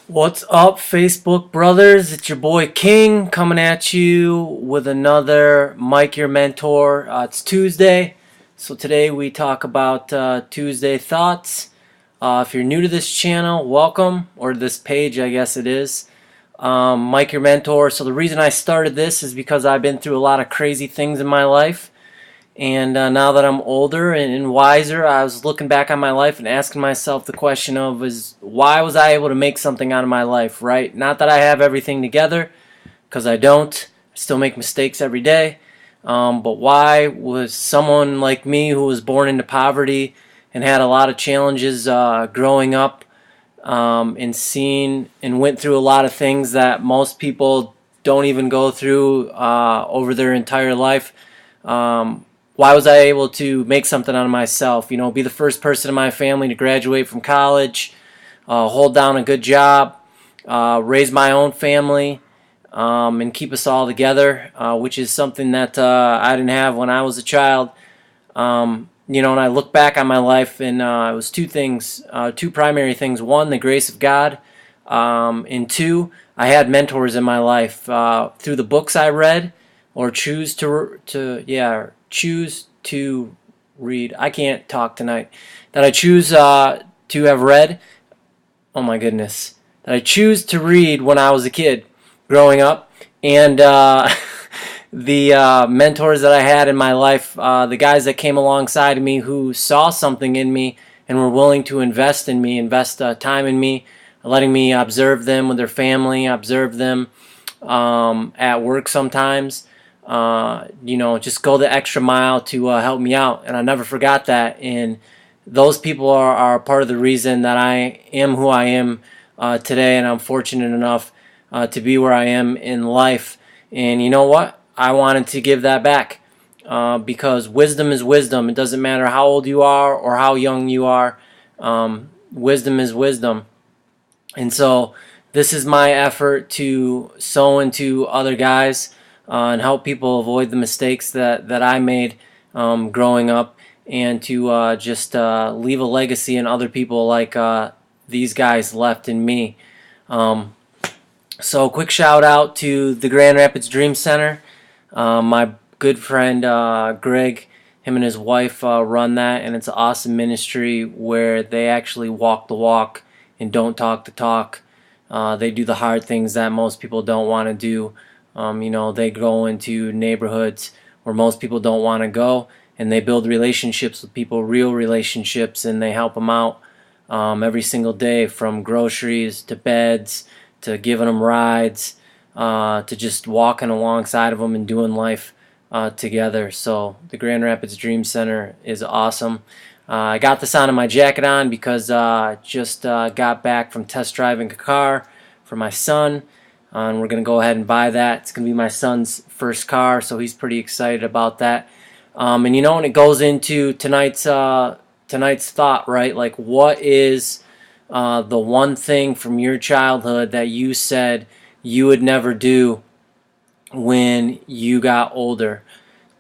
What's up, Facebook brothers? It's your boy King coming at you with another Mike Your Mentor. It's Tuesday, so today we talk about Tuesday thoughts. If you're new to this channel, welcome, or this page, I guess it is. Mike Your Mentor. So the reason I started this is because I've been through a lot of crazy things in my life. And now that I'm older and wiser, I was looking back on my life and asking myself the question of why was I able to make something out of my life, right? Not that I have everything together, because I don't. I still make mistakes every day. But why was someone like me who was born into poverty and had a lot of challenges growing up and seen and went through a lot of things that most people don't even go through over their entire life. Why was I able to make something out of myself? Be the first person in my family to graduate from college, hold down a good job, raise my own family, and keep us all together, which is something that I didn't have when I was a child. And I look back on my life, and it was two things, two primary things. One, the grace of God, and two, I had mentors in my life through the books I read or choose to read. I can't talk tonight. That I choose to have read. Oh my goodness. That I choose to read when I was a kid, growing up, and the mentors that I had in my life, the guys that came alongside of me who saw something in me and were willing to invest in me, invest time in me, letting me observe them with their family, observe them at work sometimes. Just go the extra mile to help me out. And I never forgot that. And those people are part of the reason that I am who I am today. And I'm fortunate enough to be where I am in life. And you know what? I wanted to give that back because wisdom is wisdom. It doesn't matter how old you are or how young you are. Wisdom is wisdom. And so this is my effort to sow into other guys and help people avoid the mistakes that I made growing up, and to just leave a legacy in other people like these guys left in me. So quick shout out to the Grand Rapids Dream Center. My good friend Greg, him and his wife run that, and it's an awesome ministry where they actually walk the walk and don't talk the talk. They do the hard things that most people don't want to do. They go into neighborhoods where most people don't want to go, and they build relationships with people, real relationships, and they help them out every single day, from groceries to beds to giving them rides to just walking alongside of them and doing life together. So the Grand Rapids Dream Center is awesome. I got this on my jacket on because I just got back from test driving a car for my son. And we're going to go ahead and buy that. It's going to be my son's first car, so he's pretty excited about that. And it goes into tonight's thought, right? Like, what is the one thing from your childhood that you said you would never do when you got older?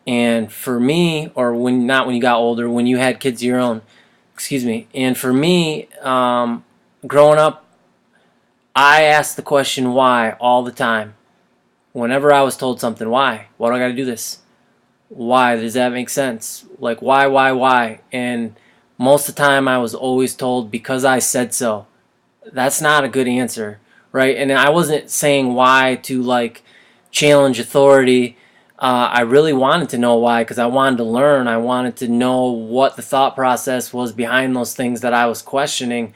And for me, or not when you got older, when you had kids of your own, excuse me. And for me, growing up, I asked the question why all the time. Whenever I was told something, why? Why do I got to do this? Why? Does that make sense? Like, why? And most of the time I was always told because I said so. That's not a good answer, right? And I wasn't saying why to like challenge authority. I really wanted to know why, because I wanted to learn. I wanted to know what the thought process was behind those things that I was questioning.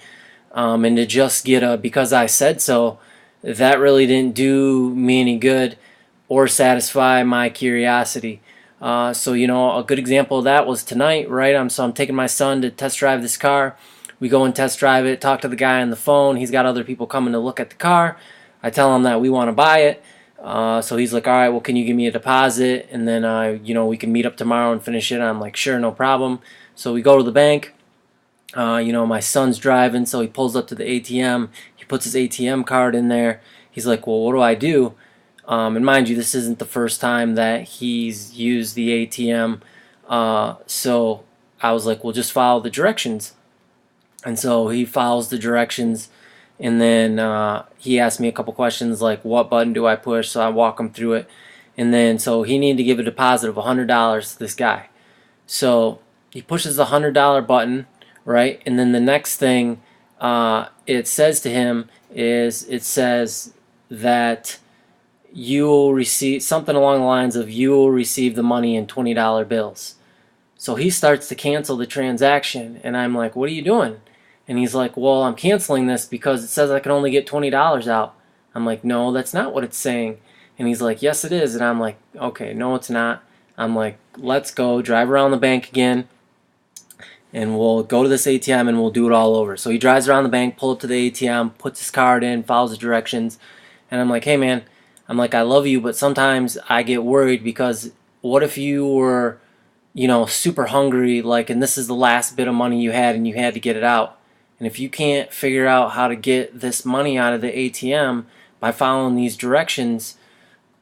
And to just get a because I said so, that really didn't do me any good or satisfy my curiosity. So a good example of that was tonight, right? I'm taking my son to test drive this car. We go and test drive it, talk to the guy on the phone. He's got other people coming to look at the car. I tell him that we want to buy it. So he's like, all right, well, can you give me a deposit? And then, we can meet up tomorrow and finish it. I'm like, sure, no problem. So we go to the bank. My son's driving, so he pulls up to the ATM. He puts his ATM card in there. He's like, well, what do I do? And mind you, this isn't the first time that he's used the ATM. So I was like, well, just follow the directions. And so he follows the directions, And then he asked me a couple questions like, what button do I push? So I walk him through it. And then so he needed to give a deposit of $100 to this guy. So he pushes the $100 button, right? And then the next thing it says to him is, it says that you will receive something along the lines of, you will receive the money in $20 bills. So he starts to cancel the transaction, and I'm like, what are you doing? And he's like, well, I'm canceling this because it says I can only get $20 out. I'm like, no, that's not what it's saying. And he's like, yes, it is. And I'm like, okay, no, it's not. I'm like, let's go drive around the bank again, and we'll go to this ATM and we'll do it all over. So he drives around the bank, pull up to the ATM, puts his card in, follows the directions. And I'm like, hey, man, I'm like, I love you, but sometimes I get worried because what if you were, super hungry, like, and this is the last bit of money you had and you had to get it out. And if you can't figure out how to get this money out of the ATM by following these directions,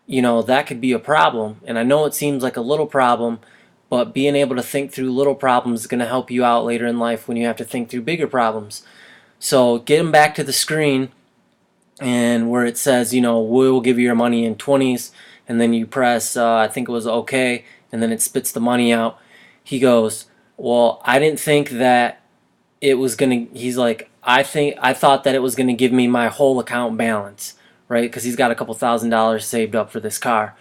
that could be a problem. And I know it seems like a little problem, but being able to think through little problems is going to help you out later in life when you have to think through bigger problems. So get them back to the screen, and where it says, we'll give you your money in 20s, and then you press, I think it was okay, and then it spits the money out. He goes, well, I didn't think that it was going to, he's like, I thought that it was going to give me my whole account balance, right? Because he's got a couple $1,000s saved up for this car.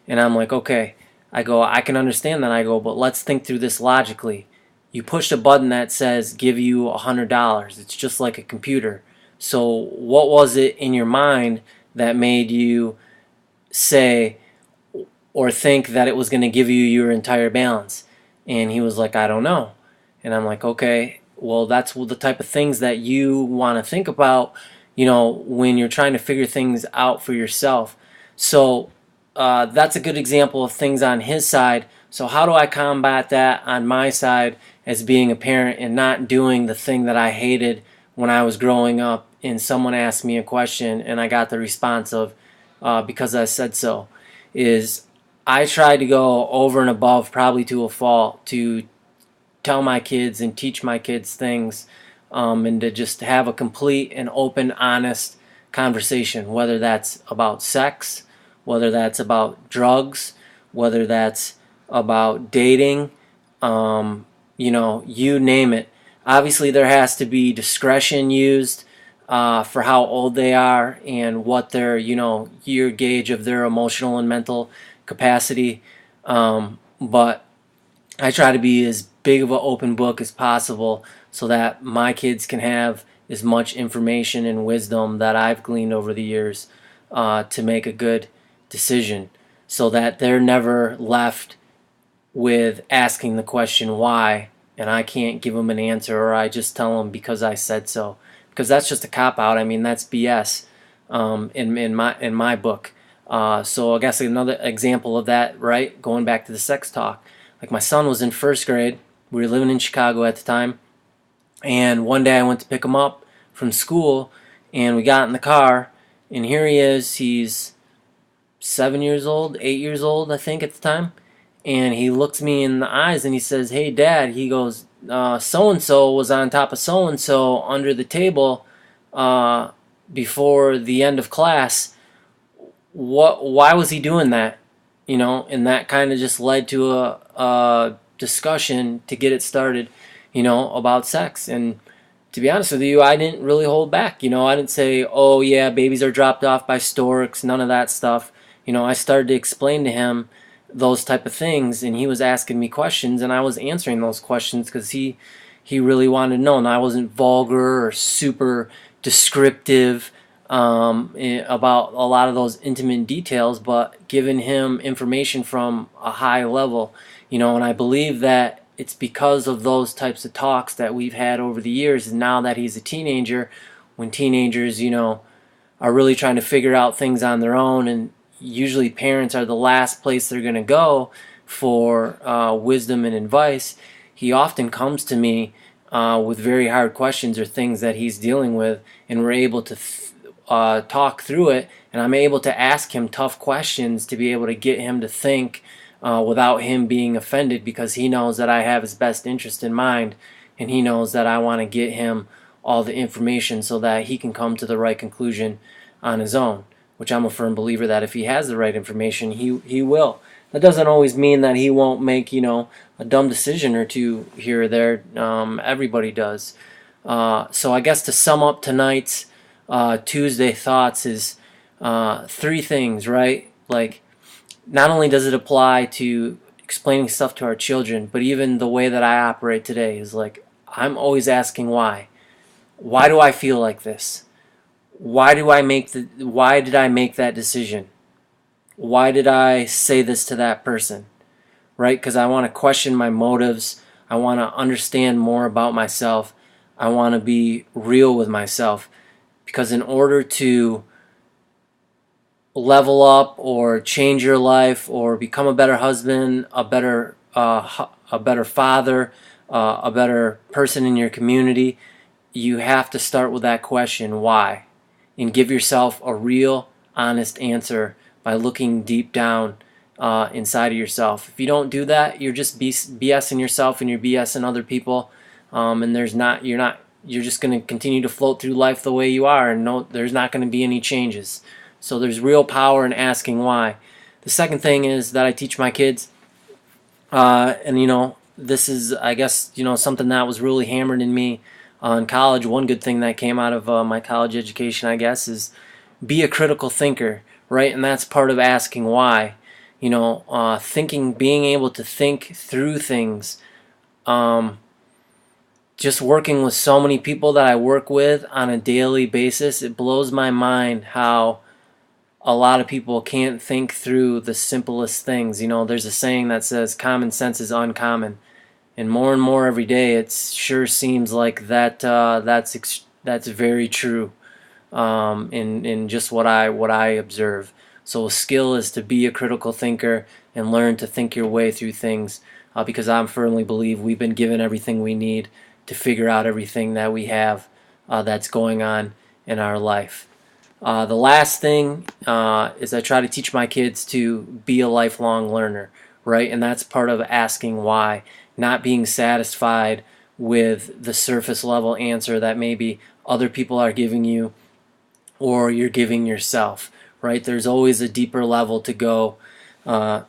And I'm like, okay. I go, I can understand that. I go, but let's think through this logically. You pushed a button that says give you $100. It's just like a computer. So what was it in your mind that made you say or think that it was going to give you your entire balance? And he was like, I don't know. And I'm like, okay, well, that's the type of things that you want to think about, when you're trying to figure things out for yourself. So that's a good example of things on his side. So how do I combat that on my side as being a parent and not doing the thing that I hated when I was growing up and someone asked me a question and I got the response of, because I said so, is I tried to go over and above, probably to a fault, to tell my kids and teach my kids things, and to just have a complete and open, honest conversation, whether that's about sex, whether that's about drugs, whether that's about dating, you name it. Obviously, there has to be discretion used for how old they are and what their, year gauge of their emotional and mental capacity. But I try to be as big of an open book as possible so that my kids can have as much information and wisdom that I've gleaned over the years to make a good decision, so that they're never left with asking the question why, and I can't give them an answer, or I just tell them because I said so, because that's just a cop out. I mean, that's BS in my book. So I guess another example of that, right? Going back to the sex talk, like my son was in first grade. We were living in Chicago at the time, and one day I went to pick him up from school, and we got in the car, and here he is. He's 7 years old, 8 years old, I think, at the time. And he looks me in the eyes and he says, hey, Dad, he goes, so-and-so was on top of so-and-so under the table before the end of class. Why was he doing that? And that kind of just led to a discussion to get it started, about sex. And to be honest with you, I didn't really hold back. I didn't say, oh, yeah, babies are dropped off by storks, none of that stuff. I started to explain to him those type of things, and he was asking me questions, and I was answering those questions because he really wanted to know, and I wasn't vulgar or super descriptive about a lot of those intimate details, but giving him information from a high level, and I believe that it's because of those types of talks that we've had over the years, and now that he's a teenager, when teenagers, are really trying to figure out things on their own, and usually parents are the last place they're going to go for wisdom and advice, he often comes to me with very hard questions or things that he's dealing with, and we're able to talk through it, and I'm able to ask him tough questions to be able to get him to think without him being offended, because he knows that I have his best interest in mind, and he knows that I want to get him all the information so that he can come to the right conclusion on his own, which I'm a firm believer that if he has the right information, he will. That doesn't always mean that he won't make, a dumb decision or two here or there. Everybody does. So I guess to sum up tonight's Tuesday thoughts is three things, right? Like, not only does it apply to explaining stuff to our children, but even the way that I operate today is like, I'm always asking why. Why do I feel like this? Why did I make that decision? Why did I say this to that person? Right? Because I want to question my motives. I want to understand more about myself. I want to be real with myself. Because in order to level up or change your life or become a better husband, a better father, a better person in your community, you have to start with that question, why? And give yourself a real, honest answer by looking deep down inside of yourself. If you don't do that, you're just BSing yourself and you're BSing other people, and you're just going to continue to float through life the way you are, and there's not going to be any changes. So there's real power in asking why. The second thing is that I teach my kids, and this is, I guess, something that was really hammered in me in college. One good thing that came out of my college education, I guess, is be a critical thinker, right? And that's part of asking why. Being able to think through things. Just working with so many people that I work with on a daily basis, it blows my mind how a lot of people can't think through the simplest things. There's a saying that says common sense is uncommon. And more every day, it sure seems like that's very true in just what I observe. So a skill is to be a critical thinker and learn to think your way through things, because I firmly believe we've been given everything we need to figure out everything that we have that's going on in our life. The last thing is I try to teach my kids to be a lifelong learner, right? And that's part of asking why. Not being satisfied with the surface level answer that maybe other people are giving you or you're giving yourself, right? There's always a deeper level to go down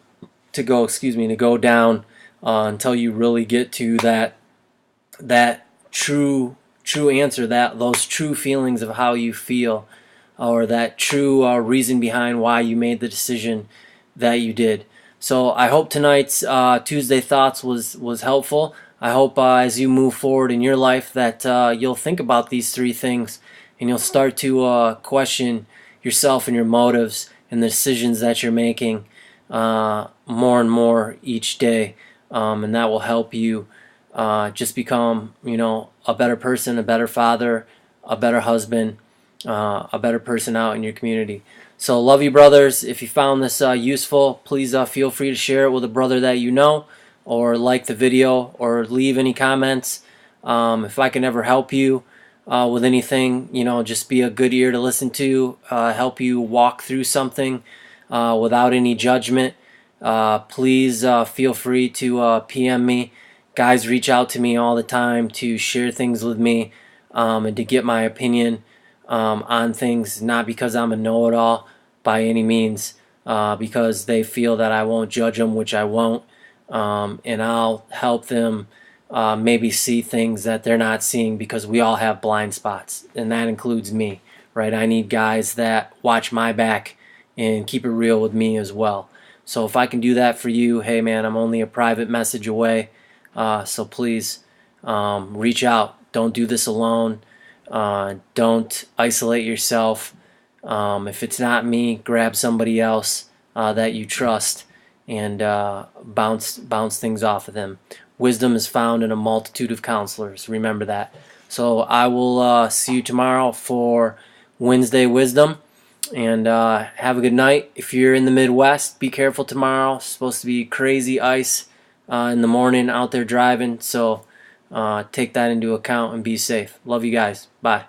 until you really get to that true answer, those true feelings of how you feel, or that true reason behind why you made the decision that you did. So I hope tonight's Tuesday Thoughts was helpful. I hope as you move forward in your life that you'll think about these three things and you'll start to question yourself and your motives and the decisions that you're making more and more each day, and that will help you just become a better person, a better father, a better husband, a better person out in your community. So love you, brothers. If you found this useful, please feel free to share it with a brother that you know, or like the video, or leave any comments. If I can ever help you with anything, just be a good ear to listen to, help you walk through something without any judgment. Please feel free to PM me. Guys reach out to me all the time to share things with me and to get my opinion on things, not because I'm a know-it-all by any means, because they feel that I won't judge them, which I won't, and I'll help them maybe see things that they're not seeing, because we all have blind spots, and that includes me, right? I need guys that watch my back and keep it real with me as well. So if I can do that for you, hey man, I'm only a private message away, so please reach out. Don't do this alone. Don't isolate yourself. If it's not me, grab somebody else that you trust and bounce things off of them. Wisdom is found in a multitude of counselors. Remember that. So I will see you tomorrow for Wednesday Wisdom, and have a good night. If you're in the Midwest, be careful tomorrow. It's supposed to be crazy ice in the morning out there driving, so take that into account and be safe. Love you guys. Bye.